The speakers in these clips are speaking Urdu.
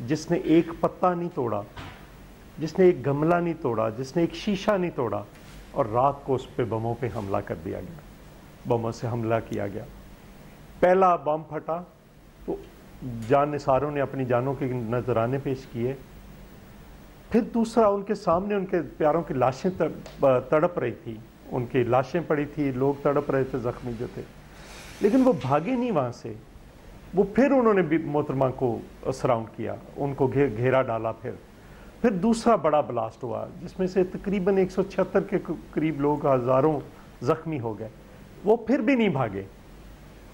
جس نے ایک پتا نہیں توڑا, جس نے ایک گملہ نہیں توڑا, جس نے ایک شیشہ نہیں توڑا, اور رات کو اس پہ بموں پہ حملہ کر دیا گیا, بموں سے حملہ کیا گیا. پہلا بم پھٹا تو جان نثاروں نے اپنی جانوں کے نذرانے پیش کیے. پھر دوسرا, ان کے سامنے ان کے پیاروں کی لاشیں تڑپ رہی تھی, ان کی لاشیں پڑی تھی, لوگ تڑپ رہے تھے زخمی جو تھے, لیکن وہ بھاگے نہیں وہاں سے. وہ پھر انہوں نے بھی محترمہ کو سراؤنڈ کیا, ان کو گھیرا ڈالا. پھر دوسرا بڑا بلاسٹ ہوا جس میں سے تقریباً 176 کے قریب لوگ, ہزاروں زخمی ہو گئے. وہ پھر بھی نہیں بھاگے.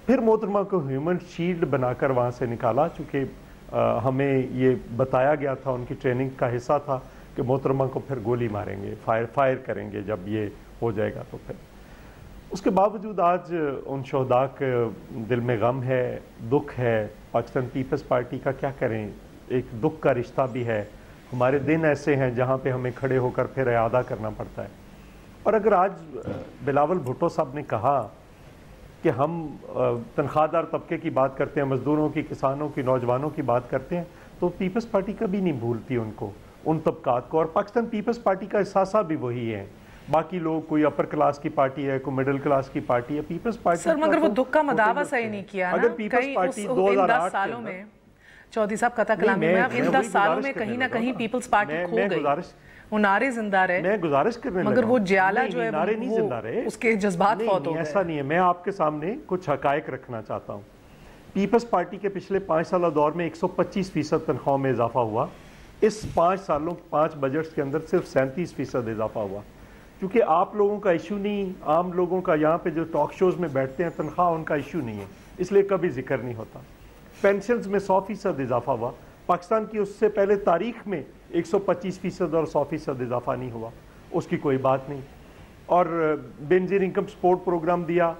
پھر محترمہ کو ہیومن شیلڈ بنا کر وہاں سے نکالا, چونکہ ہمیں یہ بتایا گیا تھا, ان کی ٹریننگ کا حصہ تھا کہ محترمہ کو پھر گولی ماریں گے, فائر کریں گے جب یہ ہو جائے گا. تو پھر اس کے باوجود آج ان شہداء کے دل میں غم ہے, دکھ ہے. پاکستان پیپلز پارٹی کا کیا کریں, ایک دکھ کا رشتہ بھی ہے. ہمارے دن ایسے ہیں جہاں پہ ہمیں کھڑے ہو کر پھر اعادہ کرنا پڑتا ہے. اور اگر آج بلاول بھٹو صاحب نے کہا کہ ہم تنخواہ دار طبقے کی بات کرتے ہیں, مزدوروں کی, کسانوں کی, نوجوانوں کی بات کرتے ہیں, تو پیپلز پارٹی کبھی نہیں بھولتی ان کو, ان طبقات کو. اور پاکستان پیپلز پارٹی کا احساسہ بھی وہی ہے. باقی لوگ, کوئی اپر کلاس کی پارٹی ہے, کوئی مڈل کلاس کی پارٹی ہے, پیپلز پارٹی. سر مگر وہ دکھ کا مداوع صحیح نہیں کیا نا. اگر پیپلز پارٹی 2008 سالوں میں, چودھری صاحب قطع کلامی میں, اب ان 10 سالوں میں کہیں نہ کہیں پیپلز پارٹی کھو گئی. وہ نعرے زندہ رہے, میں گزارش کرنے لگا, مگر وہ جیالہ جو ہے نعرے نہیں زندہ رہے, اس کے جذبات فوت ہو گئے. ایسا نہیں ہے. میں آپ کے سامنے کچھ حقائق رکھنا چاہتا ہوں. پیپلز پارٹی کے پچھلے 5 سالہ دور میں 125% تنخواہ میں اضافہ ہوا. اس 5 سالوں 5 بجٹس کے اندر صرف 37% اضافہ ہوا. کیونکہ آپ لوگوں کا ایشو نہیں, عام لوگوں کا, یہاں پہ جو ٹاک شوز میں بیٹھتے ہیں, تنخواہ ان کا ایشو نہیں ہے, اس لیے کبھی ذکر نہیں ہوتا. پینشنز میں 100% اضافہ ہوا. پاکستان کی اس سے پہلے تاریخ میں 125% اور 100% اضافہ نہیں ہوا, اس کی کوئی بات نہیں. اور بے نظیر انکم سپورٹ پروگرام دیا,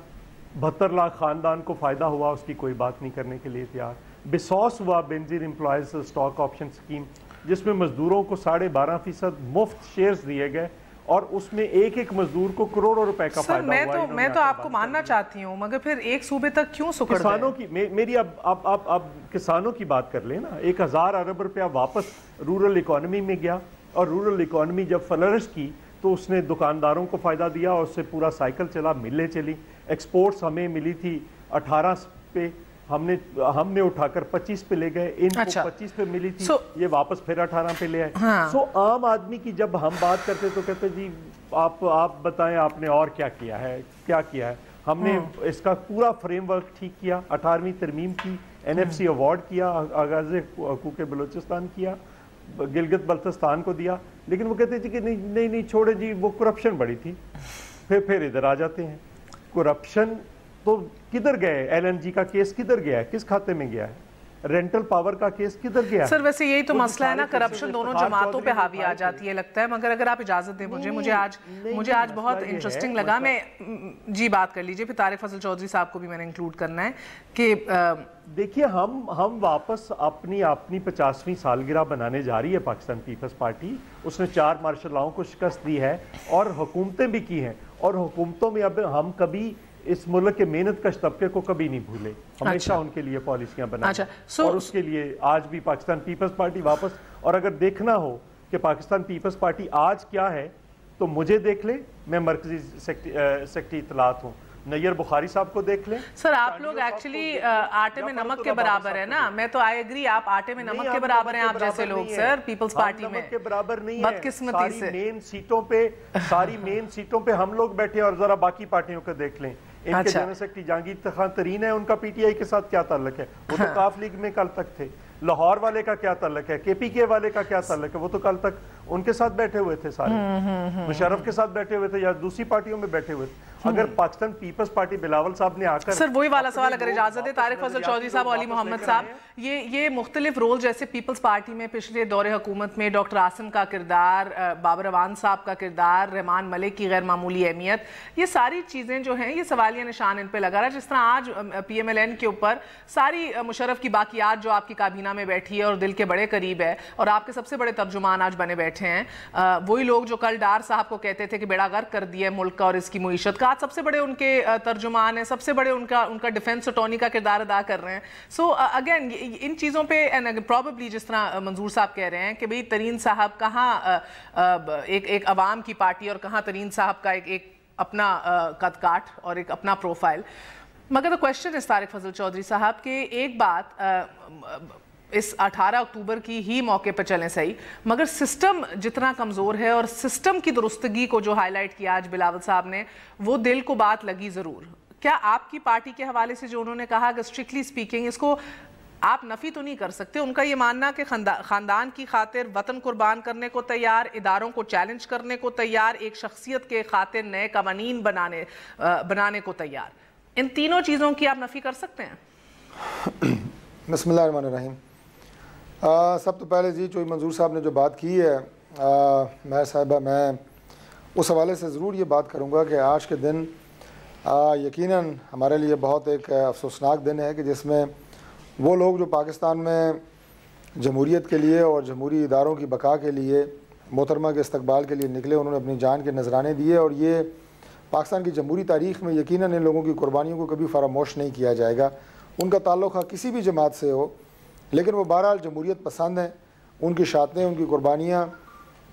72 لاکھ خاندان کو فائدہ ہوا, اس کی کوئی بات نہیں کرنے کے لیے تیار. بسوس ہوا بے نظیر امپلائز اسٹاک آپشن اسکیم, جس میں مزدوروں کو 12.5% مفت شیئرز دیے گئے, اور اس میں ایک ایک مزدور کو کروڑوں روپے کا فائدہ ہوا. میں تو آپ کو ماننا چاہتی ہوں, مگر پھر ایک صوبے تک کیوں سکڑ گئے؟ کسانوں کی, میری اب کسانوں کی بات کر لیں نا. 1000 ارب روپیہ واپس رورل اکانومی میں گیا, اور رورل اکانومی جب فلرش کی تو اس نے دکانداروں کو فائدہ دیا, اور اس سے پورا سائیکل چلا, ملیں چلی. ایکسپورٹس ہمیں ملی تھی 18 پہ, ہم نے اٹھا کر 25 پہ لے گئے, ان کو 25 پہ ملی تھی, یہ واپس پھر 18 پہ لے آئے. سو عام آدمی کی جب ہم بات کرتے تو کہتے جی آپ بتائیں آپ نے اور کیا کیا ہے. ہم نے اس کا پورا فریم ورک ٹھیک کیا, 18ویں ترمیم کی, NFC ایوارڈ کیا, آغاز حقوق بلوچستان کیا, گلگت بلتستان کو دیا. لیکن وہ کہتے جی کہ نہیں چھوڑے جی, وہ کرپشن بڑی تھی. پھر ادھر آ جاتے ہیں. کرپشن تو کدھر گئے؟ LNG کا کیس کدھر گیا ہے, کس کھاتے میں گیا ہے؟ رینٹل پاور کا کیس کدھر گیا ہے؟ سر ویسے یہی تو مسئلہ ہے نا, کرپشن دونوں جماعتوں پہ حاوی آ جاتی ہے لگتا ہے. مگر اگر آپ اجازت دیں مجھے آج بہت انٹرسٹنگ لگا. میں جی بات کر لیجئے, پھر طارق فضل چودھری صاحب کو بھی میں نے انکلوڈ کرنا ہے کہ دیکھیے ہم واپس اپنی 50ویں سالگرہ بنانے جا رہی ہے پاکستان پیپلز پارٹی. اس نے 4 مارشل لاؤں کو شکست دی ہے, اور حکومتیں بھی کی ہیں, اور حکومتوں میں اب ہم کبھی اس ملک کے محنت کش طبقے کو کبھی نہیں بھولے, ہمیشہ ان کے لیے پالیسیاں بنائیں. اور اس کے لیے آج بھی پاکستان پیپلز پارٹی واپس. اور اگر دیکھنا ہو کہ پاکستان پیپلز پارٹی آج کیا ہے تو مجھے دیکھ لیں, میں مرکزی سیکرٹری اطلاعات ہوں. نیر بخاری صاحب کو دیکھ لیں. سر آپ لوگ ایکچولی آٹے میں نمک کے برابر ہیں نا. میں تو آئی ایگری, آپ آٹے میں نمک کے برابر ہیں آپ جیسے لوگ سر پیپلز پارٹی میں. نمک کے برابر نہیں ہے, بدقسمتی سے ساری مین سیٹوں پہ ہم لوگ بیٹھے ہیں, اور ذرا باقی پارٹیوں کو دیکھ لیں. ان کے جنرل سیکرٹری جہانگیر خان ترین ہے, ان کا PTI کے ساتھ کیا تعلق ہے؟ وہ تو کاف لیگ میں کل تک تھے. لاہور والے کا کیا تعلق ہے؟ KPK والے کا کیا تعلق ہے؟ وہ تو کل تک ان کے ساتھ بیٹھے ہوئے تھے سارے, مشرف کے ساتھ بیٹھے ہوئے تھے یا دوسری پارٹیوں میں بیٹھے ہوئے تھے. اگر پاکستان پیپلز پارٹی بلاول صاحب نے آ کر سر وہی والا سوال اگر اجازت ہے طارق فضل چودھری صاحب, علی محمد صاحب, یہ مختلف رول جیسے پیپلز پارٹی میں پچھلے دور حکومت میں ڈاکٹر عاصم کا کردار, بابر اعوان صاحب کا کردار, رحمان ملک کی غیر معمولی اہمیت, یہ ساری چیزیں جو ہیں یہ سوالیہ نشان ان پہ لگا رہا ہے. جس طرح آج PMLN کے اوپر ساری مشرف کی باقیات جو آپ کی کابینہ میں بیٹھی ہے اور دل کے بڑے قریب ہے, اور آپ کے سب سے بڑے ترجمان آج بنے بیٹھے بیٹھے ہیں, وہی لوگ جو کل ڈار صاحب کو کہتے تھے کہ بیڑا غرق کر دیا ہے ملک کا اور اس کی معیشت کا, آج سب سے بڑے ان کے ترجمان ہیں, سب سے بڑے ان کا ڈیفنس اٹارنی کا کردار ادا کر رہے ہیں. سو اگین ان چیزوں پہ پرابیبلی جس طرح منظور صاحب کہہ رہے ہیں کہ بھئی ترین صاحب کہاں ایک عوام کی پارٹی اور کہاں ترین صاحب کا ایک اپنا قد کاٹ اور ایک اپنا پروفائل. مگر the question is طارق فضل چودھری صاحب کہ ایک بات اس 18 اکتوبر کی ہی موقع پہ چلیں صحیح, مگر سسٹم جتنا کمزور ہے اور سسٹم کی درستگی کو جو ہائی لائٹ کیا آج بلاول صاحب نے, وہ دل کو بات لگی ضرور. کیا آپ کی پارٹی کے حوالے سے جو انہوں نے کہا کہ اسٹرکٹلی سپیکنگ اس کو آپ نفی تو نہیں کر سکتے, ان کا یہ ماننا کہ خاندان کی خاطر وطن قربان کرنے کو تیار, اداروں کو چیلنج کرنے کو تیار, ایک شخصیت کے خاطر نئے قوانین بنانے کو تیار, ان تینوں چیزوں کی آپ نفی کر سکتے ہیں؟ بسم اللہ الرحمن الرحیم. سب تو پہلے جی جو منظور صاحب نے جو بات کی ہے میں صاحبہ, میں اس حوالے سے ضرور یہ بات کروں گا کہ آج کے دن یقیناً ہمارے لیے بہت ایک افسوسناک دن ہے کہ جس میں وہ لوگ جو پاکستان میں جمہوریت کے لیے اور جمہوری اداروں کی بقا کے لیے محترمہ کے استقبال کے لیے نکلے, انہوں نے اپنی جان کے نذرانے دیے, اور یہ پاکستان کی جمہوری تاریخ میں یقیناً ان لوگوں کی قربانیوں کو کبھی فراموش نہیں کیا جائے گا. ان کا تعلق کسی بھی جماعت سے ہو, لیکن وہ بہرحال جمہوریت پسند ہیں. ان کی شاتیں, ان کی قربانیاں,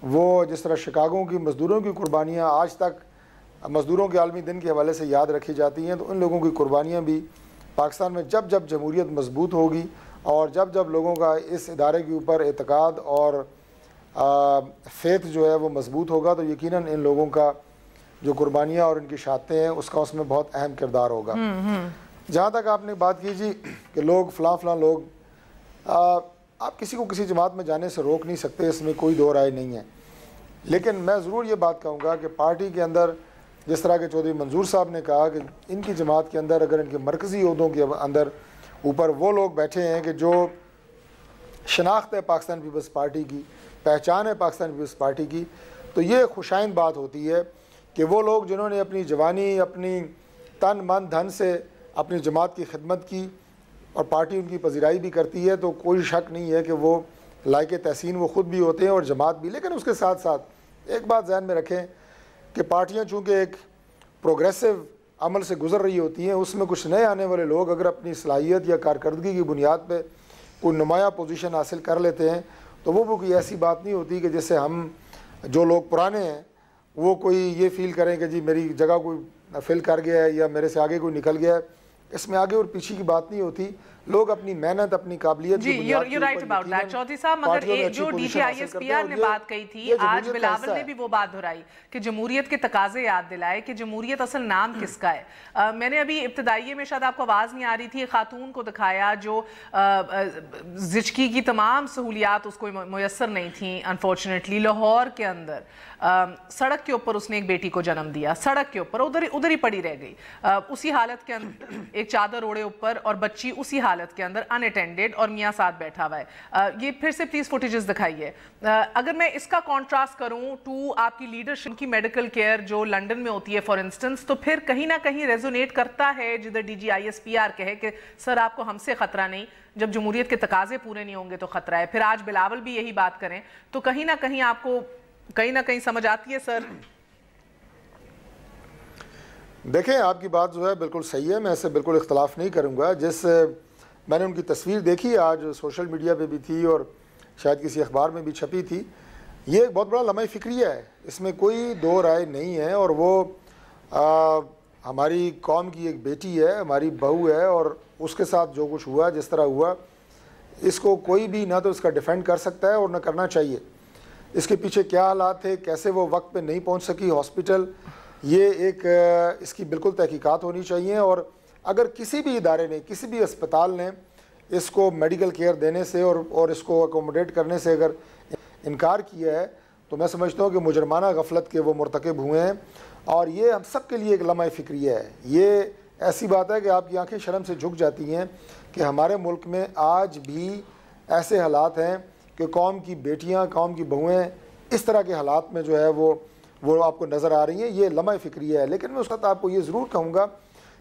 وہ جس طرح شکاگو کی مزدوروں کی قربانیاں آج تک مزدوروں کے عالمی دن کے حوالے سے یاد رکھی جاتی ہیں, تو ان لوگوں کی قربانیاں بھی پاکستان میں جب جب جمہوریت مضبوط ہوگی اور جب جب لوگوں کا اس ادارے کے اوپر اعتقاد اور فیتھ جو ہے وہ مضبوط ہوگا, تو یقیناً ان لوگوں کا جو قربانیاں اور ان کی شاتیں ہیں اس کا اس میں بہت اہم کردار ہوگا. جہاں تک آپ نے بات کی جی کہ لوگ فلاں لوگ, آپ کسی کو کسی جماعت میں جانے سے روک نہیں سکتے, اس میں کوئی دو رائے نہیں ہے. لیکن میں ضرور یہ بات کہوں گا کہ پارٹی کے اندر جس طرح کے چودھری منظور صاحب نے کہا کہ ان کی جماعت کے اندر اگر ان کے مرکزی عہدوں کے اندر اوپر وہ لوگ بیٹھے ہیں کہ جو شناخت ہے پاکستان پیپلز پارٹی کی, پہچان ہے پاکستان پیپلز پارٹی کی, تو یہ خوشائند بات ہوتی ہے کہ وہ لوگ جنہوں نے اپنی جوانی, اپنی تن من دھن سے اپنی جماعت کی خدمت کی اور پارٹی ان کی پذیرائی بھی کرتی ہے, تو کوئی شک نہیں ہے کہ وہ لائق تحسین وہ خود بھی ہوتے ہیں اور جماعت بھی. لیکن اس کے ساتھ ساتھ ایک بات ذہن میں رکھیں کہ پارٹیاں چونکہ ایک پروگریسو عمل سے گزر رہی ہوتی ہیں, اس میں کچھ نئے آنے والے لوگ اگر اپنی صلاحیت یا کارکردگی کی بنیاد پہ کوئی نمایاں پوزیشن حاصل کر لیتے ہیں, تو وہ کوئی ایسی بات نہیں ہوتی کہ جس سے ہم جو لوگ پرانے ہیں وہ کوئی یہ فیل کریں کہ جی میری جگہ کوئی فل کر گیا ہے یا میرے سے آگے کوئی نکل گیا ہے. اس میں آگے اور پیچھے کی بات نہیں ہوتی, لوگ اپنی محنت, اپنی قابلیت جی you're right about that Chaudhry صاحب. مگر جو D G I S P R نے بات کہی تھی, آج بلاول نے بھی وہ بات دہرائی کہ جمہوریت کے تقاضے یاد دلائے کہ جمہوریت اصل نام کس کا ہے. میں نے ابھی ابتدائیے میں شاید آپ کو آواز نہیں آ رہی تھی, خاتون کو دکھایا جو زچگی کی تمام سہولیات اس کو میسر نہیں تھیں انفارچونیٹلی. لاہور کے اندر سڑک کے اوپر اس نے ایک بیٹی کو جنم دیا, سڑک کے اوپر ادھر ہی پڑی رہ گئی, اسی حالت کے اندر ایک چادر اوڑے اوپر, اور بچی اسی حالت کے اندر ان اٹینڈڈ, اور میاں ساتھ بیٹھا ہوا ہے. یہ پھر سے پلیز فوٹیجز دکھائیے. اگر میں اس کا کانٹراسٹ کروں ٹو آپ کی لیڈرشپ کی میڈیکل کیئر جو لنڈن میں ہوتی ہے فار انسٹنس, تو پھر کہیں نہ کہیں ریزونیٹ کرتا ہے جدھر D G I S P R کہے کہ سر آپ کو ہم سے خطرہ نہیں, جب جمہوریت کے تقاضے پورے نہیں ہوں گے تو خطرہ ہے. پھر آج بلاول بھی یہی بات کریں تو کہیں نہ کہیں آپ کو کہیں نہ کہیں سمجھ آتی ہے سر. دیکھیں آپ کی بات جو ہے بالکل صحیح ہے, میں اس سے بالکل اختلاف نہیں کروں گا. جس میں نے ان کی تصویر دیکھی آج سوشل میڈیا پہ بھی تھی اور شاید کسی اخبار میں بھی چھپی تھی, یہ ایک بہت بڑا لمحہ فکریہ ہے, اس میں کوئی دو رائے نہیں ہے. اور وہ ہماری قوم کی ایک بیٹی ہے, ہماری بہو ہے, اور اس کے ساتھ جو کچھ ہوا جس طرح ہوا, اس کو کوئی بھی نہ تو اس کا ڈیفینڈ کر سکتا ہے اور نہ کرنا چاہیے. اس کے پیچھے کیا حالات تھے, کیسے وہ وقت پہ نہیں پہنچ سکی ہاسپٹل, یہ ایک اس کی بالکل تحقیقات ہونی چاہیے. اور اگر کسی بھی ادارے نے, کسی بھی اسپتال نے اس کو میڈیکل کیئر دینے سے اور اس کو اکوموڈیٹ کرنے سے اگر انکار کیا ہے, تو میں سمجھتا ہوں کہ مجرمانہ غفلت کے وہ مرتکب ہوئے ہیں. اور یہ ہم سب کے لیے ایک لمحہ فکریہ ہے. یہ ایسی بات ہے کہ آپ کی آنکھیں شرم سے جھک جاتی ہیں کہ ہمارے ملک میں آج بھی ایسے حالات ہیں کہ قوم کی بیٹیاں, قوم کی بہویں اس طرح کے حالات میں جو ہے وہ آپ کو نظر آ رہی ہیں. یہ لمحہ فکریہ ہے. لیکن میں اس وقت آپ کو یہ ضرور کہوں گا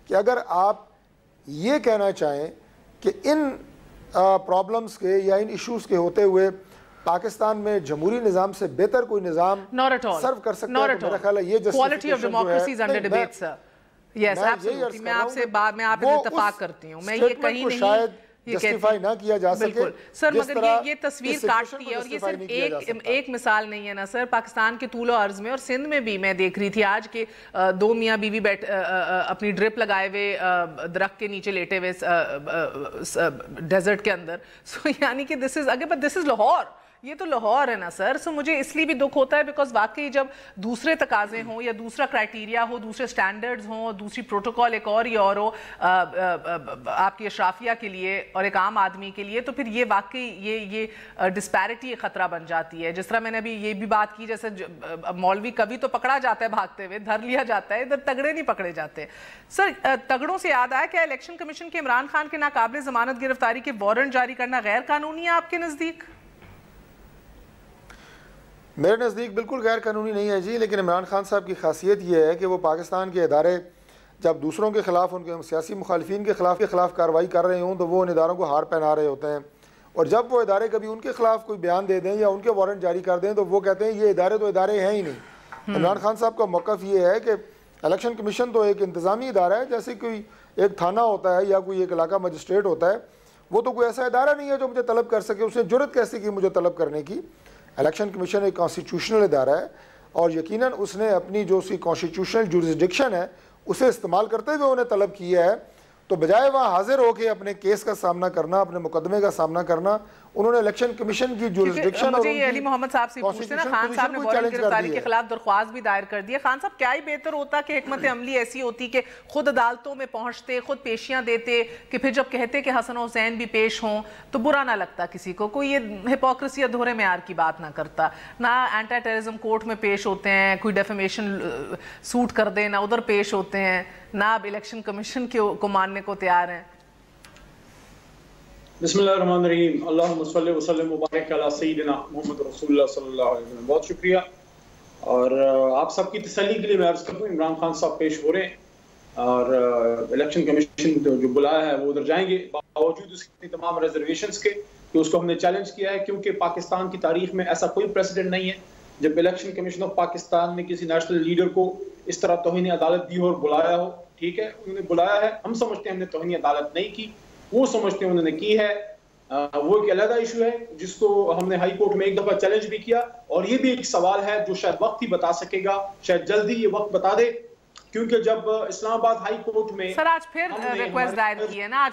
کہ اگر آپ یہ کہنا چاہیں کہ ان پرابلمز کے یا ان ایشوز کے ہوتے ہوئے پاکستان میں جمہوری نظام سے بہتر کوئی نظام سرو کر سکتا ہے، تو میرا خیال ہے یہ جسٹیفیکیشن جو ہے Yes, absolutely. میں آپ سے اتفاق کرتی ہوں. میں یہ کہیں نہیں جسٹیفائی نہ کیا جا سکے. سر مگر یہ تصویر کاٹتی ہے، اور یہ صرف ایک مثال نہیں ہے نا سر. پاکستان کے طول و عرض میں اور سندھ میں بھی میں دیکھ رہی تھی آج کے دو میاں بیوی اپنی ڈرپ لگائے ہوئے درخت کے نیچے لیٹے ہوئے ڈیزرٹ کے اندر. سو یعنی کہ دس از لاہور، یہ تو لاہور ہے نا سر. سو مجھے اس لیے بھی دکھ ہوتا ہے بیکاز واقعی جب دوسرے تقاضے ہوں یا دوسرا کرائٹیریا ہو، دوسرے سٹینڈرڈز ہوں، دوسری پروٹوکول ایک اور یہ اور ہو آپ کی اشرافیہ کے لیے اور ایک عام آدمی کے لیے، تو پھر یہ واقعی یہ ڈسپیرٹی ایک خطرہ بن جاتی ہے. جس طرح میں نے ابھی یہ بھی بات کی، جیسے مولوی کبھی تو پکڑا جاتا ہے بھاگتے ہوئے، دھر لیا جاتا ہے، ادھر تگڑے نہیں پکڑے جاتے. سر تگڑوں سے یاد آیا، کیا الیکشن کمیشن کے عمران خان کے ناقابل ضمانت گرفتاری کے وارنٹ جاری کرنا غیر قانونی ہے آپ کے نزدیک؟ میرے نزدیک بالکل غیر قانونی نہیں ہے جی، لیکن عمران خان صاحب کی خاصیت یہ ہے کہ وہ پاکستان کے ادارے جب دوسروں کے خلاف، ان کے سیاسی مخالفین کے خلاف کارروائی کر رہے ہوں تو وہ ان اداروں کو ہار پہنا رہے ہوتے ہیں، اور جب وہ ادارے کبھی ان کے خلاف کوئی بیان دے دیں یا ان کے وارنٹ جاری کر دیں تو وہ کہتے ہیں یہ ادارے تو ادارے ہیں ہی نہیں. عمران خان صاحب کا موقف یہ ہے کہ الیکشن کمیشن تو ایک انتظامی ادارہ ہے، جیسے کوئی ایک تھانہ ہوتا ہے یا کوئی ایک علاقہ مجسٹریٹ ہوتا ہے. وہ تو کوئی ایسا ادارہ نہیں ہے جو مجھے طلب کر سکے. اس نے جرت کیسے کی مجھے طلب کرنے کی؟ الیکشن کمیشن ایک کانسٹیٹیوشنل ادارہ ہے، اور یقیناً اس نے اپنی جو اس کی کانسٹیٹیوشنل جورسڈکشن ہے اسے استعمال کرتے ہوئے انہیں طلب کیا ہے. تو بجائے وہاں حاضر ہو کے اپنے کیس کا سامنا کرنا، اپنے مقدمے کا سامنا کرنا، انہوں نے الیکشن کمیشن کی جورسڈکشن اور مجھے یہ علی محمد صاحب سے پوچھتے ہیں نا، خان صاحب نے وارنٹ گرفتاری کے خلاف درخواست بھی دائر کر دی ہے. خان صاحب کیا ہی بہتر ہوتا کہ حکمت عملی ایسی ہوتی کہ خود عدالتوں میں پہنچتے، خود پیشیاں دیتے، کہ پھر جب کہتے کہ حسن و حسین بھی پیش ہوں تو برا نہ لگتا کسی کو، کوئی یہ ہپوکریسی ادھورے معیار کی بات نہ کرتا. نہ اینٹی ٹیررزم کورٹ میں پیش ہوتے ہیں، کوئی ڈیفیمیشن سوٹ کر دے، نہ ادھر پیش ہوتے ہیں، نہ اب الیکشن کمیشن کو ماننے کو تیار ہیں. بسم اللہ الرحمن الرحیم. اللہم صلی وسلم مبارک علی سیدنا محمد رسول اللہ صلی اللہ علیہ وسلم. بہت شکریہ، اور آپ سب کی تسلی کے لیے میں عرض کرتا ہوں عمران خان صاحب پیش ہو رہے ہیں، اور الیکشن کمیشن جو بلایا ہے وہ ادھر جائیں گے، باوجود اس کی تمام ریزرویشنز کے کہ اس کو ہم نے چیلنج کیا ہے، کیونکہ پاکستان کی تاریخ میں ایسا کوئی پریسیڈنٹ نہیں ہے جب الیکشن کمیشن آف پاکستان نے کسی نیشنل لیڈر کو اس طرح توہین عدالت دی ہو اور بلایا ہو. ٹھیک ہے، انہوں نے بلایا ہے، ہم سمجھتے ہیں ہم نے توہین عدالت نہیں کی، وہ سمجھتے ہیں انہوں نے کی ہے. وہ ایک علیحدہ ایشو ہے جس کو ہم نے ہائی کورٹ میں ایک دفعہ چیلنج بھی کیا، اور یہ بھی ایک سوال ہے جو شاید وقت ہی بتا سکے گا، شاید جلدی یہ وقت بتا دے، کیونکہ جب اسلام آباد ہائی کورٹ میں سر آج پھر ریکویسٹ دائر کی ہے نا،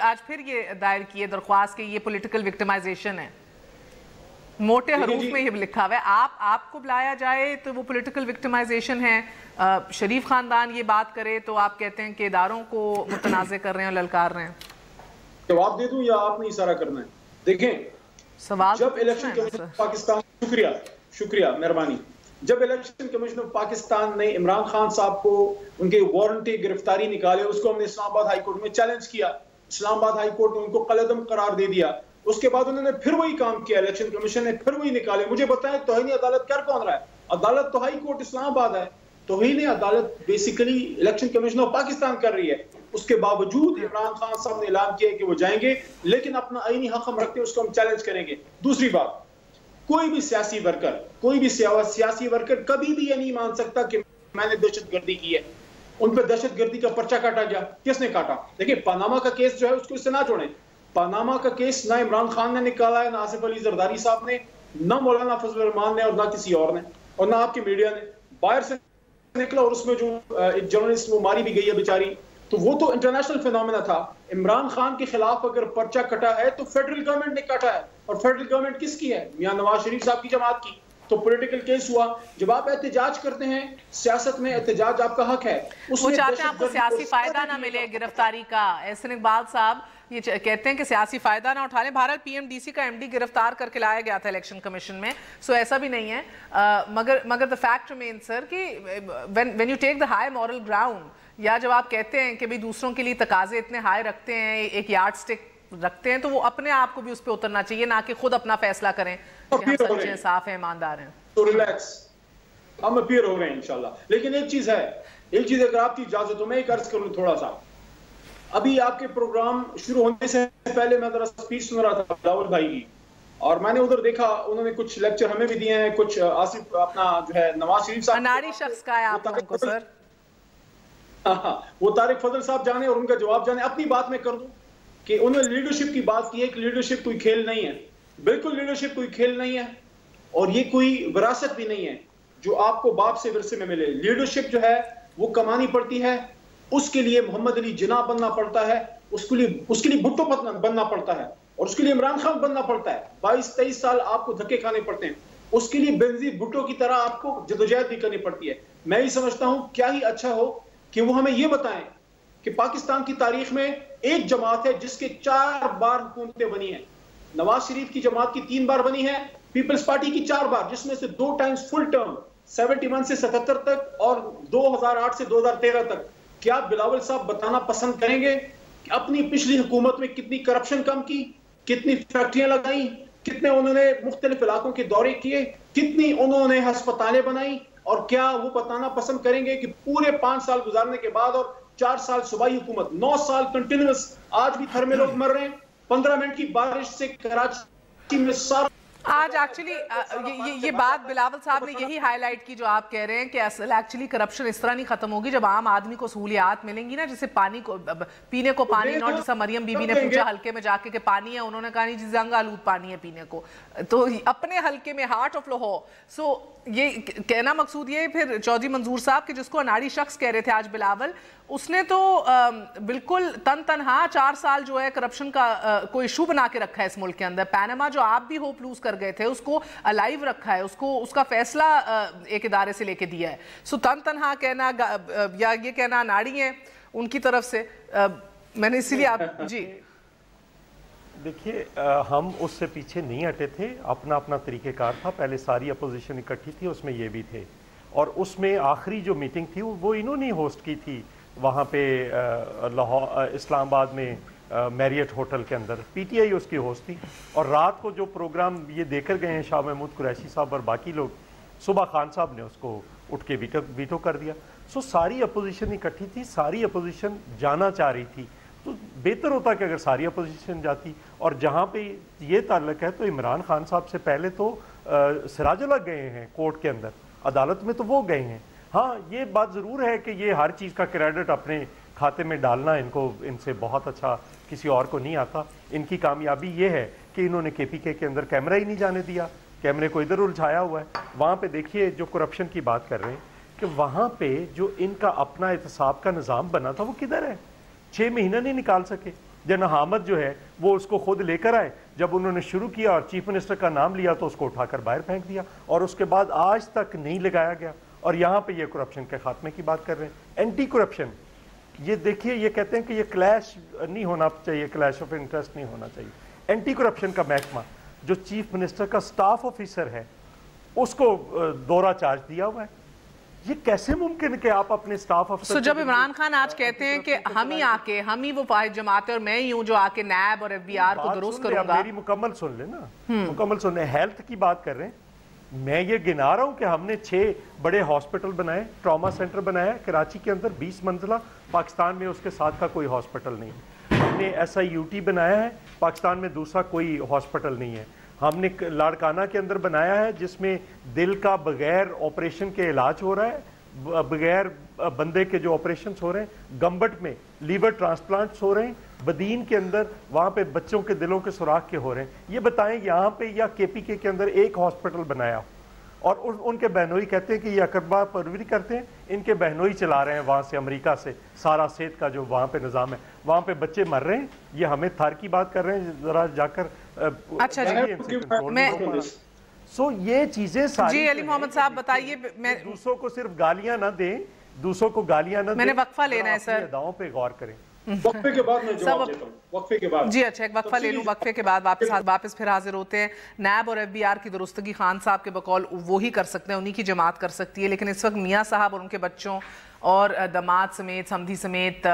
آج پھر یہ دائر کی ہے درخواست کہ یہ پولیٹیکل وکٹمائزیشن ہے. موٹے حروف میں یہ لکھا ہوا ہے، آپ کو بلایا جائے تو وہ پولیٹیکل وکٹمائزیشن ہے. شریف خاندان یہ بات کرے تو آپ کہتے ہیں کہ اداروں کو متنازع کر رہے ہیں اور للکار رہے ہیں. جواب دے دوں یا آپ نے اشارہ کرنا ہے؟ دیکھیں، جب الیکشن کمیشن پاکستان، شکریہ مہربانی، جب الیکشن کمیشن آف پاکستان نے عمران خان صاحب کو ان کے وارنٹ گرفتاری نکالے، اس کو ہم نے اسلام آباد ہائی کورٹ میں چیلنج کیا، اسلام آباد ہائی کورٹ نے ان کو قلعدم قرار دے دیا. اس کے بعد انہوں نے پھر وہی کام کیا، الیکشن کمیشن نے پھر وہی نکالے. مجھے بتائیں توہین عدالت کر کون رہا ہے؟ عدالت تو ہائی کورٹ اسلام آباد ہے. توہین عدالت basically election commission of Pakistan کر رہی ہے. اس کے باوجود عمران خان صاحب نے اعلان کیا کہ وہ جائیں گے، لیکن اپنا آئینی حق ہم رکھتے ہیں، اس کو ہم چیلنج کریں گے. دوسری بات، کوئی بھی سیاسی ورکر کبھی بھی یہ نہیں مان سکتا کہ میں نے دہشت گردی کی ہے. ان پہ دہشت گردی کا پرچہ کاٹا گیا، کس نے کاٹا؟ دیکھیں، پاناما کا کیس جو ہے اس کو اس سے نہ چھوڑیں. پاناما کا کیس نہ عمران خان نے نکالا ہے، نہ آصف علی زرداری صاحب نے، نہ مولانا فضل الرحمان نے، اور نہ کسی اور نے، اور نہ آپ کی میڈیا نے. باہر سے نکلا، اور اس میں جو ایک جرنلسٹ وہ ماری بھی گئی ہے بیچاری، تو وہ تو انٹرنیشنل فینومینا تھا. عمران خان کے خلاف اگر پرچہ کٹا ہے تو فیڈرل گورنمنٹ نے کٹا ہے، اور فیڈرل گورنمنٹ کس کی ہے؟ میاں نواز شریف صاحب کی جماعت کی. تو پولیٹیکل کیس ہوا. جب آپ احتجاج کرتے ہیں، سیاست میں احتجاج آپ کا حق ہے. وہ چاہتے ہیں آپ کو سیاسی فائدہ نہ ملے گرفتاری کا. احسن اقبال صاحب یہ کہتے ہیں کہ سیاسی فائدہ نہ اٹھا لیں. بہرحال پی ایم ڈی سی کا ایم ڈی گرفتار کر کے لایا گیا تھا الیکشن کمیشن میں، سو ایسا بھی نہیں ہے. مگر the fact remains sir کہ when you take the high moral ground، یا جب آپ کہتے ہیں کہ بھی دوسروں کے لیے تقاضے اتنے ہائی رکھتے ہیں، ایک یارڈ سٹک رکھتے ہیں، تو وہ اپنے آپ کو بھی اس پہ اترنا چاہیے، نہ کہ خود اپنا فیصلہ کریں کہ ہم سچے ہیں، صاف ہیں، ایماندار ہیں. تو ریلیکس، ہم اپیئر ہو رہے ہیں انشاءاللہ. لیکن ایک چیز اگر آپ کی اجازت ہو میں ایک عرض کروں تھوڑا سا. ابھی آپ کے پروگرام شروع ہونے سے پہلے میں ذرا سپیچ سن رہا تھا بلاول بھائی کی، اور میں نے ادھر دیکھا انہوں نے کچھ لیکچر ہمیں بھی دیے ہیں, کچھ آصف اپنا جو ہے نواز شریف صاحب اناڑی شخص کا ہے آپ لوگوں کو سر. وہ طارق فضل صاحب جانے اور ان کا جواب جانے. اپنی بات میں کر دوں کہ انہوں نے لیڈرشپ کی بات کی ہے کہ لیڈرشپ کوئی کھیل نہیں ہے. بالکل لیڈرشپ کوئی کھیل نہیں ہے, اور یہ کوئی وراثت بھی نہیں ہے جو آپ کو باپ سے ورثے میں ملے. لیڈرشپ جو ہے وہ کمانی پڑتی ہے, اس کے لیے محمد علی جناح بننا پڑتا ہے, اس کے لیے بھٹو بننا پڑتا ہے, اور اس کے لیے عمران خان بننا پڑتا ہے. 22-23 سال آپ کو دھکے کھانے پڑتے ہیں. اس کے لیے بینظیر بھٹو کی طرح آپ کو جدوجہد بھی کرنی پڑتی ہے. میں یہ سمجھتا ہوں کیا ہی اچھا ہو کہ وہ ہمیں یہ بتائیں کہ پاکستان کی تاریخ میں ایک جماعت ہے جس کے 4 بار حکومتیں بنی ہیں. نواز شریف کی جماعت کی 3 بار بنی ہے, پیپلز پارٹی کی 4 بار, جس میں سے 2 ٹائمز فل ٹرم 71 سے 77 تک اور 2008 سے 2013 تک. کیا بلاول صاحب بتانا پسند کریں گے کہ اپنی پچھلی حکومت میں کتنی کرپشن کم کی, کتنی فیکٹریاں لگائیں, کتنے انہوں نے مختلف علاقوں کے دورے کیے, کتنی انہوں نے ہسپتالیں بنائیں, اور کیا وہ بتانا پسند کریں گے کہ پورے 5 سال گزارنے کے بعد اور 4 سال صوبائی حکومت, 9 سال کنٹینیوس, آج بھی تھر میں لوگ مر رہے ہیں, 15 منٹ کی بارش سے کراچی میں سارا آج ایکچولی یہ بات بلاول صاحب نے یہی ہائی لائٹ کی جو آپ کہہ رہے ہیں کہ اصل ایکچولی کرپشن اس طرح نہیں ختم ہوگی جب عام آدمی کو سہولیات ملیں گی نا, جیسے پانی کو پینے کو پانی, نوٹ جیسا مریم بی بی نے پوچھا حلقے میں جا کے کہ پانی ہے, انہوں نے کہا نہیں جی زنگ آلود پانی ہے پینے کو, تو اپنے حلقے میں ہارٹ آف لاہور. سو یہ کہنا مقصود یہ پھر چودھری منظور صاحب کہ جس کو اناڑی شخص کہہ رہے تھے آج بلاول, اس نے تو بالکل تنہا 4 سال جو ہے کرپشن کا کوئی ایشو بنا کے رکھا ہے اس ملک کے اندر. پینما جو آپ بھی ہوپ لوز کر گئے تھے اس کو الائیو رکھا ہے, اس کا فیصلہ ایک ادارے سے لے کے دیا ہے. سو تنہا کہنا یا یہ کہنا اناڑی ہیں ان کی طرف سے. میں نے اسی لیے آپ جی دیکھیے ہم اس سے پیچھے نہیں ہٹے تھے, اپنا اپنا طریقہ کار تھا. پہلے ساری اپوزیشن اکٹھی تھی, اس میں یہ بھی تھے, اور اس میں آخری جو میٹنگ تھی وہ انہوں نے ہوسٹ کی تھی وہاں پہ لاہور اسلام آباد میں میریٹ ہوٹل کے اندر. پی ٹی آئی اس کی ہوسٹ تھی, اور رات کو جو پروگرام یہ دے کر گئے ہیں شاہ محمود قریشی صاحب اور باقی لوگ, صبح خان صاحب نے اس کو اٹھ کے ویٹو کر دیا. سو ساری اپوزیشن اکٹھی تھی, ساری اپوزیشن جانا چاہ رہی تھی. تو بہتر ہوتا کہ اگر ساری اپوزیشن جاتی, اور جہاں پہ یہ تعلق ہے تو عمران خان صاحب سے پہلے تو سراج اللہ گئے ہیں کورٹ کے اندر, عدالت میں تو وہ گئے ہیں. ہاں یہ بات ضرور ہے کہ یہ ہر چیز کا کریڈٹ اپنے کھاتے میں ڈالنا ان سے بہت اچھا کسی اور کو نہیں آتا. ان کی کامیابی یہ ہے کہ انہوں نے کے پی کے اندر کیمرہ ہی نہیں جانے دیا, کیمرے کو ادھر الجھایا ہوا ہے. وہاں پہ دیکھیے جو کرپشن کی بات کر رہے ہیں کہ وہاں پہ جو ان کا اپنا احتساب کا نظام بنا تھا وہ کدھر ہے؟ 6 مہینہ نہیں نکال سکے. جناح حامد جو ہے وہ اس کو خود لے کر آئے, جب انہوں نے شروع کیا اور چیف منسٹر کا نام لیا تو اس کو اٹھا کر باہر پھینک دیا, اور اس کے بعد آج تک نہیں لگایا گیا. اور یہاں پہ یہ کرپشن کے خاتمے کی بات کر رہے ہیں, اینٹی کرپشن. یہ دیکھیے یہ کہتے ہیں کہ یہ کلیش نہیں ہونا چاہیے, کلیش آف انٹرسٹ نہیں ہونا چاہیے. اینٹی کرپشن کا محکمہ جو چیف منسٹر کا سٹاف آفیسر ہے اس کو دورہ چارج دیا ہوا ہے. یہ کیسے ممکن کہ آپ اپنے سٹاف افسر جب عمران خان آج کہتے ہیں کہ ہم ہی وہ واحد جماعت ہے اور میں ہی ہوں جو آ کے نیب اور ایف بی آر کو درست کروں گا. میری مکمل سن لیں نا, مکمل سن لیں. ہیلتھ کی بات کر رہے ہیں, میں یہ گنا رہا ہوں کہ ہم نے 6 بڑے ہاسپٹل بنائے, ٹراما سینٹر بنایا کراچی کے اندر 20 منزلہ, پاکستان میں اس کے ساتھ کا کوئی ہاسپٹل نہیں. ہم نے ایس آئی یو ٹی بنایا ہے, پاکستان میں دوسرا کوئی ہاسپٹل نہیں ہے. ہم نے لاڑکانہ کے اندر بنایا ہے جس میں دل کا بغیر آپریشن کے علاج ہو رہا ہے, بغیر بندے کے جو آپریشنز ہو رہے ہیں. گمبٹ میں لیور ٹرانسپلانٹس ہو رہے ہیں. بدین کے اندر وہاں پہ بچوں کے دلوں کے سوراخ کے ہو رہے ہیں. یہ بتائیں یہاں پہ یا کے پی کے اندر ایک ہاسپٹل بنایا, اور ان کے بہنوئی کہتے ہیں کہ یہ اقربا پروری کرتے ہیں, ان کے بہنوئی چلا رہے ہیں وہاں سے امریکہ سے سارا صحت کا جو وہاں پہ نظام ہے. وہاں پہ بچے مر رہے ہیں. یہ ہمیں تھر کی بات کر رہے ہیں, ذرا جا کر اچھا جی سو یہ چیزیں ساری. جی علی محمد صاحب بتائیے. میں دوسروں کو صرف گالیاں نہ دیں, دوسروں کو گالیاں نہ دیں. میں نے وقفہ لینا ہے سر, اداؤں پہ غور کریں. وقفے کے بعد میں جواب دیتا ہوں, وقفے کے بعد. جی اچھا ایک وقفہ لے لوں, وقفے کے بعد واپس پھر حاضر ہوتے ہیں. نیب اور ایف بی آر کی درستگی خان صاحب کے بقول وہی کر سکتے ہیں, انہی کی جماعت کر سکتی ہے, لیکن اس وقت میاں صاحب اور ان کے بچوں اور دماد سمیت سمدھی سمیت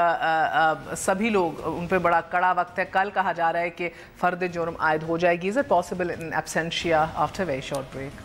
سبھی لوگ ان پہ بڑا کڑا وقت ہے. کل کہا جا رہا ہے کہ فرد جرم عائد ہو جائے گی. Is it possible in absentia after a very short break?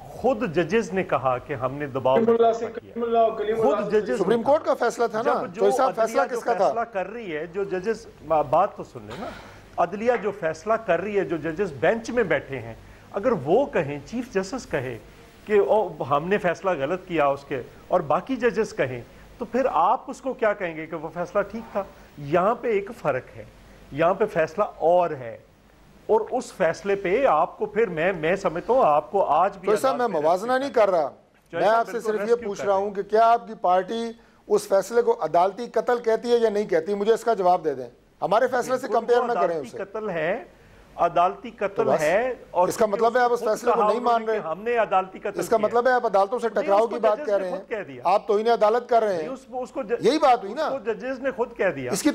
خود ججز نے کہا کہ ہم نے دباؤ خود ججز سپریم کورٹ کا فیصلہ تھا نا، جو فیصلہ کس کا تھا؟ فیصلہ کر رہی ہے جو ججز، بات تو سن لیں نا، عدلیہ جو فیصلہ کر رہی ہے، جو ججز بینچ میں بیٹھے ہیں، اگر وہ کہیں، چیف جسٹس کہے کہ ہم نے فیصلہ غلط کیا اس کے، اور باقی ججز کہیں، تو پھر آپ اس کو کیا کہیں گے کہ وہ فیصلہ ٹھیک تھا؟ یہاں پہ ایک فرق ہے، یہاں پہ فیصلہ اور ہے، اور اس فیصلے پہ آپ کو پھر میں سمجھتا ہوں آپ کو آج بھی صاحب میں موازنہ نہیں کر رہا، میں آپ سے صرف یہ پوچھ رہا ہوں کہ کیا آپ کی پارٹی اس فیصلے کو عدالتی قتل کہتی ہے یا نہیں کہتی؟ مجھے اس کا جواب دے دیں، ہمارے فیصلے سے کمپیئر نہ کریں اسے۔ قتل ہے، عدالتی قتل ہے، اور اس کا مطلب ہے آپ اس فیصلے کو نہیں مان رہے، ہم نے عدالتی قتل، اس کا مطلب ہے آپ عدالتوں سے ٹکراؤ کی بات کہہ رہے ہیں، آپ توہین عدالت کر رہے ہیں، یہی بات ہوئی نا، ججز نے خود کہہ دیا، اس کی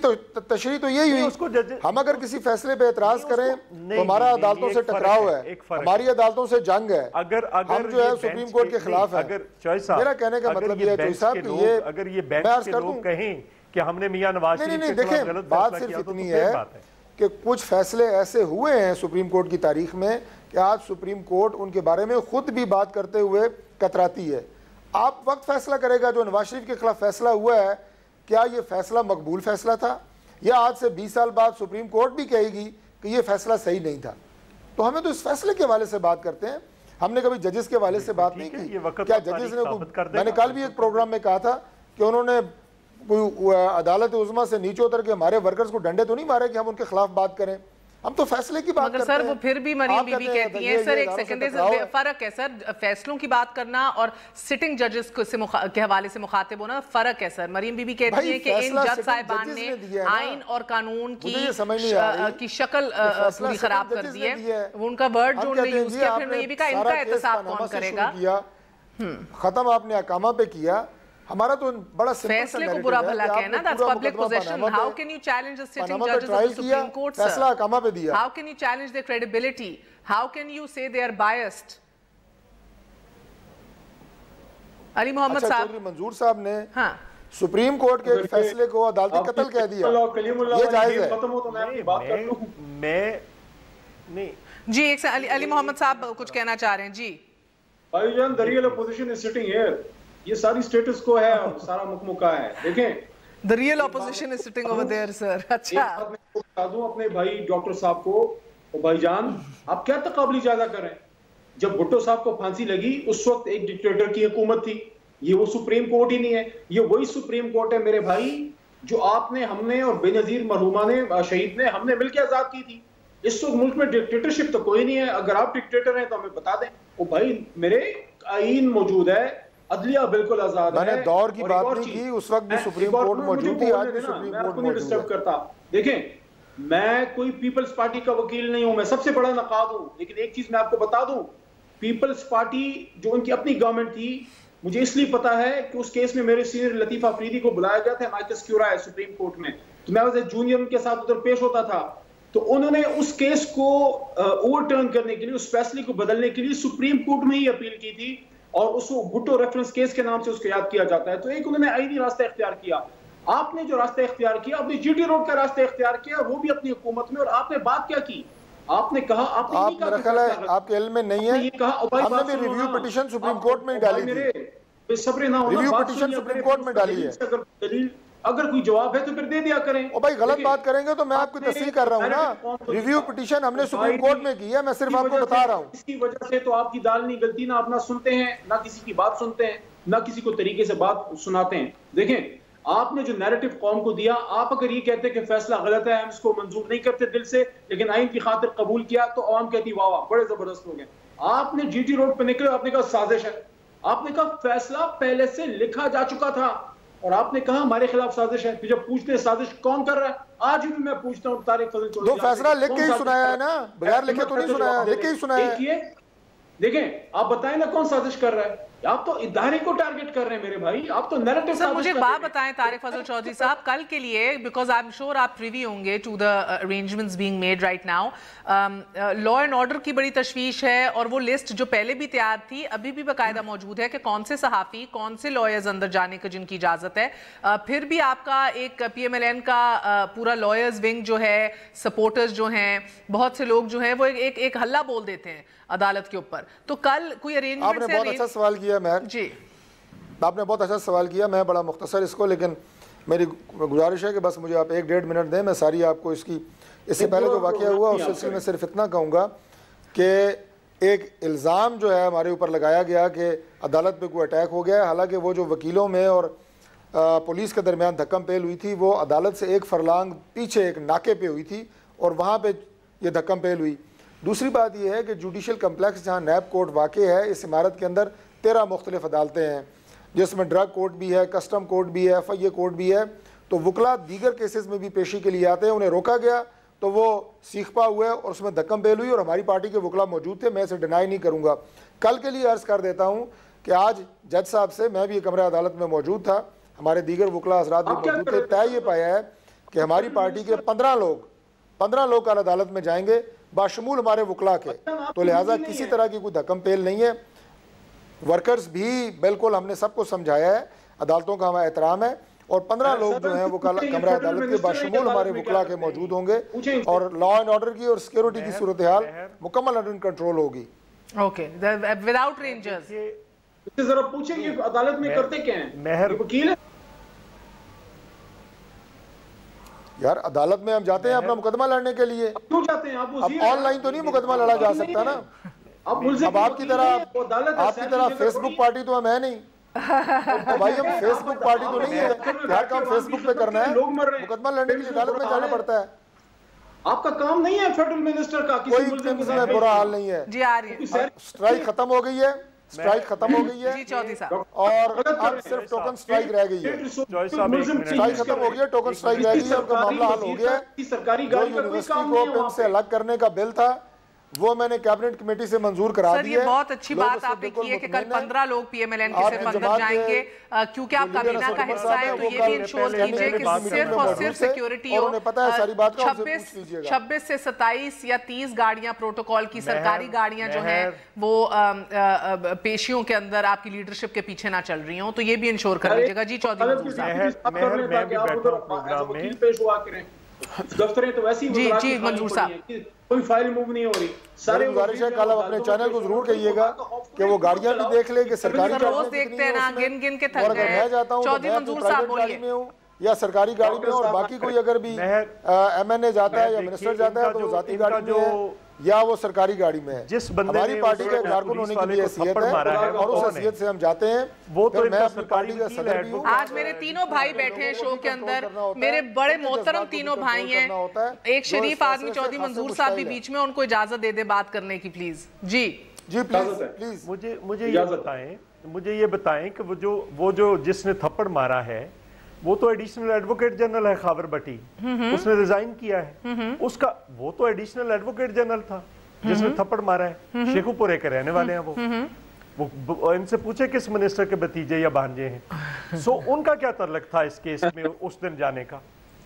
تشریح تو یہی ہوئی۔ ہم اگر کسی فیصلے پہ اعتراض کریں تو ہمارا عدالتوں سے ٹکراؤ ہے، ہماری عدالتوں سے جنگ ہے، ہم جو ہے سپریم کورٹ کے خلاف ہے۔ میرا کہنے کا مطلب یہ ہے چوئی صاحب کہ یہ اگر یہ بینچ کے لوگ کہیں کہ ہم نے میاں نواز شریف کے خلاف غلط فیصلہ کیا، بات صرف اتنی ہے کہ کچھ فیصلے ایسے ہوئے ہیں سپریم کورٹ کی تاریخ میں کہ آج سپریم کورٹ ان کے بارے میں خود بھی بات کرتے ہوئے کتراتی ہے۔ آپ وقت فیصلہ کرے گا جو نواز شریف کے خلاف فیصلہ ہوا ہے، کیا یہ فیصلہ مقبول فیصلہ تھا، یا آج سے 20 سال بعد سپریم کورٹ بھی کہے گی کہ یہ فیصلہ صحیح نہیں تھا؟ تو ہمیں تو اس فیصلے کے حوالے سے بات کرتے ہیں، ہم نے کبھی ججز کے حوالے سے بات نہیں کی۔ کیا ججز نے، میں نے کل بھی ایک پروگرام میں کہا تھا کہ انہوں نے کوئی عدالت عظمیٰ سے نیچے اتر کے ہمارے ورکرز کو ڈنڈے تو نہیں مارے کہ ہم ان کے خلاف بات کریں، ہم تو فیصلے کی بات کرتے ہیں۔ مگر سر وہ پھر بھی مریم بی بی کہتی ہیں، سر ایک سیکنڈ، فرق ہے سر، فیصلوں کی بات کرنا اور سٹنگ ججز کے حوالے سے مخاطب ہونا فرق ہے سر۔ مریم بی بی کہتی ہیں کہ ان جج صاحبان نے آئین اور قانون کی شکل پوری خراب کر دی ہے، ان کا ورڈ جو انہوں نے یوز کیا، پھر میں یہ بھی کہا ان کا احتساب کون کرے گا؟ ختم آپ نے احکامہ پہ کیا، ہمارا تو بڑا فیصلے کو برا بھلا کہنا، that's public possession. How can you challenge the sitting judges of the Supreme Court, sir? فیصلہ احکامہ پہ دیا۔ How can you challenge their credibility? How can you say they are biased? علی محمد صاحب، چودھری منظور صاحب نے سپریم کورٹ کے فیصلے کو عدالتی قتل کہہ دیا، یہ جائز ہے؟ میں جی ایک سے علی محمد صاحب کچھ کہنا چاہ رہے ہیں۔ جی بھائی جان، the real opposition is sitting here. یہ ساری سٹیٹس کو ہے، سارا مکمکہ ہے، دیکھیں the real opposition is sitting over there, sir. اچھا بتا دوں اپنے بھائی ڈاکٹر صاحب کو، بھائی جان آپ کیا تقابلی جائزہ کر رہے ہیں؟ جب بھٹو صاحب کو پھانسی لگی اس وقت ایک ڈکٹیٹر کی حکومت تھی، یہ وہ سپریم کورٹ ہی نہیں ہے، یہ وہی سپریم کورٹ ہے میرے بھائی جو آپ نے، ہم نے اور بے نظیر مرحومہ نے، شہید نے، ہم نے مل کے آزاد کی تھی۔ اس وقت ملک میں ڈکٹیٹرشپ تو کوئی نہیں ہے، اگر آپ ڈکٹیٹر ہیں تو ہمیں بتا دیں۔ وہ بھائی میرے آئین موجود ہے، عدلیہ بالکل آزاد ہے۔ میں نے دور کی بات نہیں کی، اس وقت بھی سپریم کورٹ موجود تھی، آج بھی سپریم کورٹ موجود ہے۔ کرتا دیکھیں، میں کوئی پیپلز پارٹی کا وکیل نہیں ہوں، میں سب سے بڑا نقاد ہوں، لیکن ایک چیز میں آپ کو بتا دوں، پیپلز پارٹی جو ان کی اپنی گورنمنٹ تھی، مجھے اس لیے پتا ہے کہ اس کیس میں میرے سینئر لطیف افریدی کو بلایا گیا تھا مائیکل سکیورا ہے سپریم کورٹ میں، تو میں ایز اے جونیئر ان کے ساتھ ادھر پیش ہوتا تھا، تو انہوں نے اس کیس کو اوور ٹرن کرنے کے لیے، اس فیصلے کو بدلنے کے لیے سپریم کورٹ میں ہی اپیل کی تھی، اور اس کو بھٹو ریفرنس کیس کے نام سے اس کو یاد کیا جاتا ہے۔ تو ایک انہوں نے آئینی راستہ اختیار کیا، آپ نے جو راستہ اختیار کیا، اپنی جی ٹی روڈ کا راستہ اختیار کیا، وہ بھی اپنی حکومت میں، اور آپ نے بات کیا کی؟ آپ نے کہا، آپ نے نہیں کہا، میرا خیال ہے آپ کے علم میں نہیں ہے، ہم نے بھی ریویو پٹیشن سپریم کورٹ میں ڈالی تھی، صبر نہ ہونا، ریویو پٹیشن سپریم کورٹ میں ڈالی ہے، اگر کوئی جواب ہے تو پھر دے دیا کریں۔ او بھائی غلط بات کریں گے تو میں آپ کو تصحیح کر رہا ہوں نا، ریویو پٹیشن ہم نے سپریم کورٹ میں کی ہے، میں صرف آپ کو بتا رہا ہوں۔ اس کی وجہ سے تو آپ کی دال نہیں گلتی، نہ اپنا سنتے ہیں، نہ کسی کی بات سنتے ہیں، نہ کسی کو طریقے سے بات سناتے ہیں۔ دیکھیں، آپ نے جو نیریٹو قوم کو دیا، آپ اگر یہ کہتے کہ فیصلہ غلط ہے، ہم اس کو منظور نہیں کرتے دل سے، لیکن آئین کی خاطر قبول کیا، تو عوام کہتی واہ واہ بڑے زبردست لوگ ہیں۔ آپ نے جی ٹی روڈ پہ نکلے، آپ نے کہا سازش ہے، آپ نے کہا فیصلہ پہلے سے لکھا جا چکا تھا، اور آپ نے کہا ہمارے خلاف سازش ہے۔ پھر جب پوچھتے ہیں سازش کون کر رہا ہے، آج بھی میں پوچھتا ہوں طارق فضل چودھری، دو فیصلہ لکھ کے ہی سنایا ہے نا، بغیر لکھے تو نہیں سنایا، لکھ کے ہی سنایا ہے۔ دیکھیں آپ بتائیں نا کون سازش کر رہا ہے، آپ تو ادارے کو ٹارگٹ کر رہے ہیں میرے بھائی, آپ تو نیریٹو. سر مجھے بات بتائیں طارق فضل چودھری صاحب, کل کے لیے بیکاز آئی ایم شیور آپ پریوی ہوں گے to the arrangements being made right now, law and order کی بڑی تشویش ہے, اور وہ لسٹ جو پہلے بھی تیار تھی ابھی بھی باقاعدہ موجود ہے کہ کون سے صحافی کون سے لائرز اندر جانے کا جن کی اجازت ہے. پھر بھی آپ کا ایک پی ایم ایل این کا پورا لائرز ونگ جو ہے, سپورٹرز جو ہیں, بہت سے لوگ جو ہیں وہ ایک ہلہ بول دیتے ہیں عدالت کے اوپر. تو کل کوئی ارینجمنٹ آپ نے بہت اچھا سوال کیا مہر, جی آپ نے بہت اچھا سوال کیا. میں بڑا مختصر اس کو, لیکن میری گزارش ہے کہ بس مجھے آپ 1-1.5 منٹ دیں, میں ساری آپ کو اس سے پہلے جو واقعہ ہوا اس سلسلے میں صرف اتنا کہوں گا کہ ایک الزام جو ہے ہمارے اوپر لگایا گیا کہ عدالت پہ کوئی اٹیک ہو گیا ہے, حالانکہ وہ جو وکیلوں میں اور پولیس کے درمیان دھکم پیل ہوئی تھی وہ عدالت سے ایک فرلانگ پیچھے ایک ناکے پہ ہوئی تھی, اور وہاں پہ یہ دھکم پیل ہوئی. دوسری بات یہ ہے کہ جوڈیشل کمپلیکس جہاں نیب کورٹ واقع ہے, اس عمارت کے اندر 13 مختلف عدالتیں ہیں, جس میں ڈرگ کورٹ بھی ہے, کسٹم کورٹ بھی ہے, ایف آئی اے کورٹ بھی ہے. تو وکلا دیگر کیسز میں بھی پیشی کے لیے آتے ہیں, انہیں روکا گیا تو وہ سیخ پا ہوئے اور اس میں دھکم پیل ہوئی, اور ہماری پارٹی کے وکلا موجود تھے, میں اسے ڈینائی نہیں کروں گا. کل کے لیے عرض کر دیتا ہوں کہ آج جج صاحب سے, میں بھی کمرہ عدالت میں موجود تھا, ہمارے دیگر وکلا حضرات بھی موجود تھے, طے یہ پایا ہے کہ ہماری پارٹی کے 15 لوگ کل عدالت میں جائیں گے باشمول ہمارے وکلا کے. تو لہٰذا کسی طرح کی کوئی دھکم پیل نہیں ہے. ورکرز بھی بالکل ہم نے سب کو سمجھایا ہے, عدالتوں کا ہمارا احترام ہے, اور 15 لوگ جو ہیں وہ کمرہ عدالت کے باشمول ہمارے وکلا کے موجود ہوں گے, اور لا اینڈ آرڈر کی اور سیکیورٹی کی صورتحال مکمل انڈر کنٹرول ہوگی. Okay, without Rangers. اس سے ذرا پوچھیں کہ عدالت میں کرتے کیا ہیں, مہر وکیل ہے یار, عدالت میں ہم جاتے ہیں اپنا مقدمہ لڑنے کے لیے. کیوں جاتے ہیں آپ؟ اب آن لائن تو نہیں مقدمہ لڑا جا سکتا نا. اب آپ کی طرح فیس بک پارٹی تو ہم ہے نہیں. بھائی ہم فیس بک پارٹی تو نہیں ہے کہ ہر کام فیس بک پہ کرنا ہے. مقدمہ لڑنے کے لیے عدالت میں جانا پڑتا ہے. آپ کا کام نہیں ہے فیڈرل منسٹر کا کوئی کسی میں برا حال نہیں ہے. جی آ رہی ہے, سٹرائک ختم ہو گئی ہے, سٹرائک ختم ہو گئی ہے, جی چودھری صاحب, اور اب صرف ٹوکن سٹرائک رہ گئی ہے. سٹرائک ختم ہو گئی ہے, ٹوکن سٹرائک رہ گئی ہے, ان کا معاملہ حل ہو گیا ہے. جو یونیورسٹی کو پن سے الگ کرنے کا بل تھا وہ میں نے کیبنٹ کمیٹی سے منظور کرا دی ہے. سر یہ بہت اچھی بات آپ نے کی ہے کہ کل 15 لوگ پی ایم ایل این کے صرف اندر جائیں گے, کیونکہ آپ کابینہ کا حصہ ہے, تو یہ بھی انشور کیجئے کہ صرف اور صرف سیکیورٹی ہو. 26 سے 27 یا 30 گاڑیاں پروٹوکول کی سرکاری گاڑیاں جو ہیں وہ پیشیوں کے اندر آپ کی لیڈرشپ کے پیچھے نہ چل رہی ہوں, تو یہ بھی انشور کر لیجیے گا. جی چودھری منظور صاحب. مہر میں بھی بیٹھا ہوں پروگرام میں, دفتریں تو ویسی جی منظور صاحب, کوئی فائل موو نہیں ہو رہی. سارے گزارش ہے کل اپنے چینل کو ضرور کہیے گا کہ وہ گاڑیاں بھی دیکھ لیں کہ سرکاری روز دیکھتے ہیں نا, گن گن کے تھک گئے. میں جاتا ہوں چودھری منظور صاحب بولیے. یا سرکاری گاڑی میں, اور باقی کوئی اگر بھی ایم این اے جاتا ہے یا منسٹر جاتا ہے تو وہ ذاتی گاڑی میں ہے یا وہ سرکاری گاڑی میں ہے. ہماری پارٹی کا کارکن ہونے کی بھی حیثیت ہے, اور اس حیثیت سے ہم جاتے ہیں. پھر میں اپنی پارٹی کا صدر بھی ہوں. آج میرے تینوں بھائی بیٹھے ہیں شو کے اندر, میرے بڑے محترم تینوں بھائی ہیں. ایک شریف آدمی چودھری منظور صاحب بھی بیچ میں, ان کو اجازت دے دے بات کرنے کی پلیز. G G please. مجھے یہ بتائیں کہ وہ جو جس نے تھپڑ مارا ہے وہ تو ایڈیشنل ایڈوکیٹ جنرل ہے خاور بٹی, اس نے ریزائن کیا ہے. اس کا وہ تو ایڈیشنل ایڈوکیٹ جنرل تھا جس نے تھپڑ مارا ہے. شیخو پورے کے رہنے والے ہیں وہ ان سے پوچھے کس منسٹر کے بھتیجے یا بھانجے ہیں. سو ان کا کیا تعلق تھا اس کیس میں اس دن جانے کا؟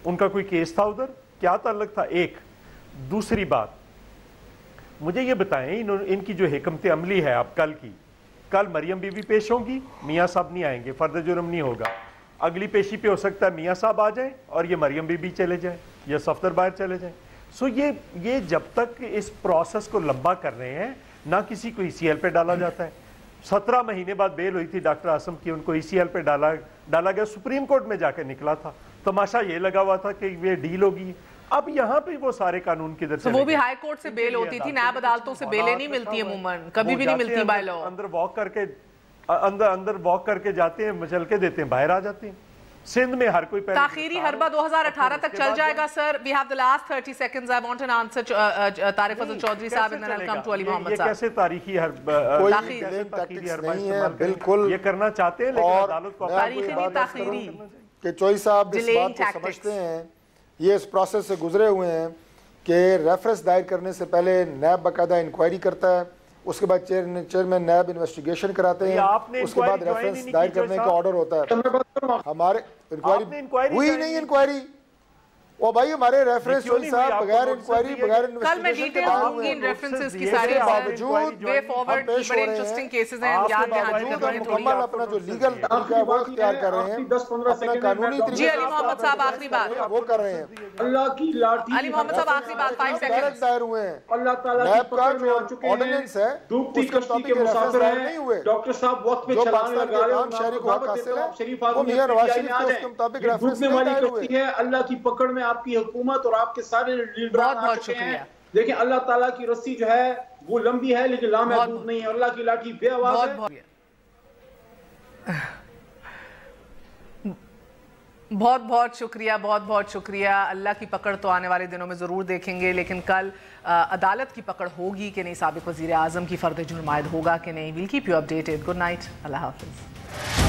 ان کا کوئی کیس تھا ادھر؟ کیا تعلق تھا؟ ایک. دوسری بات, مجھے یہ بتائیں ان کی جو حکمت عملی ہے اب کل مریم بی بی پیش ہوں گی, میاں صاحب نہیں آئیں گے, فرد جرم نہیں ہوگا. اگلی پیشی پہ ہو سکتا ہے میاں صاحب آ جائیں اور یہ مریم بی بی چلے جائیں یا صفدر باہر چلے جائیں. سو یہ جب تک اس پروسیس کو لمبا کر رہے ہیں, نہ کسی کو ای سی ایل پہ ڈالا جاتا ہے. 17 مہینے بعد بیل ہوئی تھی ڈاکٹر عاصم کی, ان کو ای سی ایل پہ ڈالا گیا, سپریم کورٹ میں جا کے نکلا تھا. تماشا یہ لگا ہوا تھا کہ یہ ڈیل ہوگی. اب یہاں پہ وہ سارے قانون کی در سے وہ بھی ہائی کورٹ سے بیل ہوتی تھی, نیب عدالتوں سے بیلیں نہیں ملتی عموماً, کبھی بھی نہیں ملتی بائی لاء. اندر واک کر کے جاتے ہیں, مچل کے دیتے ہیں, باہر آ جاتے ہیں. سندھ میں ہر کوئی تاخیری حربہ 2018 تک چل جائے گا. سر we have the last 30 seconds. I want an answer Tariq فضل چودھری صاحب and then I'll come to علی محمد صاحب. یہ کیسے تاریخی حربہ, کوئی ٹیکٹکس نہیں ہے بالکل. یہ کرنا چاہتے ہیں لیکن عدالت کو تاریخی نہیں تاخیری کہ چوئی صاحب اس بات کو سمجھتے ہیں, یہ اس پروسیس سے گزرے ہوئے ہیں کہ ریفرنس دائر کرنے سے پہلے نیب باقاعدہ انکوائری کرتا ہے, اس کے بعد چیئرمین نیب انویسٹیگیشن کراتے ہیں, اس کے بعد ریفرنس دائر کرنے کا آرڈر ہوتا ہے. ہمارے انکوائری ہوئی نہیں, انکوائری وہ بھائی ہمارے ریفرنس چوئی صاحب بغیر انکوائری بغیر کل میں ڈیٹیل دوں گی ان ریفرنسز کی ساری باوجود وے فارورڈ کی بڑے انٹرسٹنگ کیسز ہیں, یاد مکمل اپنا جو لیگل طریقہ ہے وہ اختیار کر رہے ہیں, اپنا قانونی طریقہ. جی علی محمد صاحب آخری بات وہ کر رہے ہیں. اللہ کی لاٹھی علی محمد صاحب آخری بات 5 سیکنڈ دائر ہوئے ہیں. اللہ تعالیٰ نیب کا جو آرڈیننس ہے ڈوبتی اس کے کشتی کے مطابق مسافر ریفرنس نہیں ہیں, ہوئے. ڈاکٹر صاحب وقت پہ جو چلان پاکستان لگا کے رہے عام شہری کو حق حاصل ہے وہ میاں نواز شریف کو اس کے مطابق ریفرنس نہیں دائر ہوئے. ہے. اللہ کی پکڑ میں آپ کی حکومت اور آپ کے سارے لیڈران آ چکے ہیں. لیکن اللہ تعالیٰ کی رسی جو ہے وہ لمبی ہے لیکن لامحدود نہیں ہے, اور اللہ کی لاٹھی بے آواز ہے. بہت بہت شکریہ, بہت بہت شکریہ. اللہ کی پکڑ تو آنے والے دنوں میں ضرور دیکھیں گے, لیکن کل عدالت کی پکڑ ہوگی کہ نہیں, سابق وزیر اعظم کی فرد جرم عائد ہوگا کہ نہیں. We'll keep you updated. Good night, اللہ حافظ.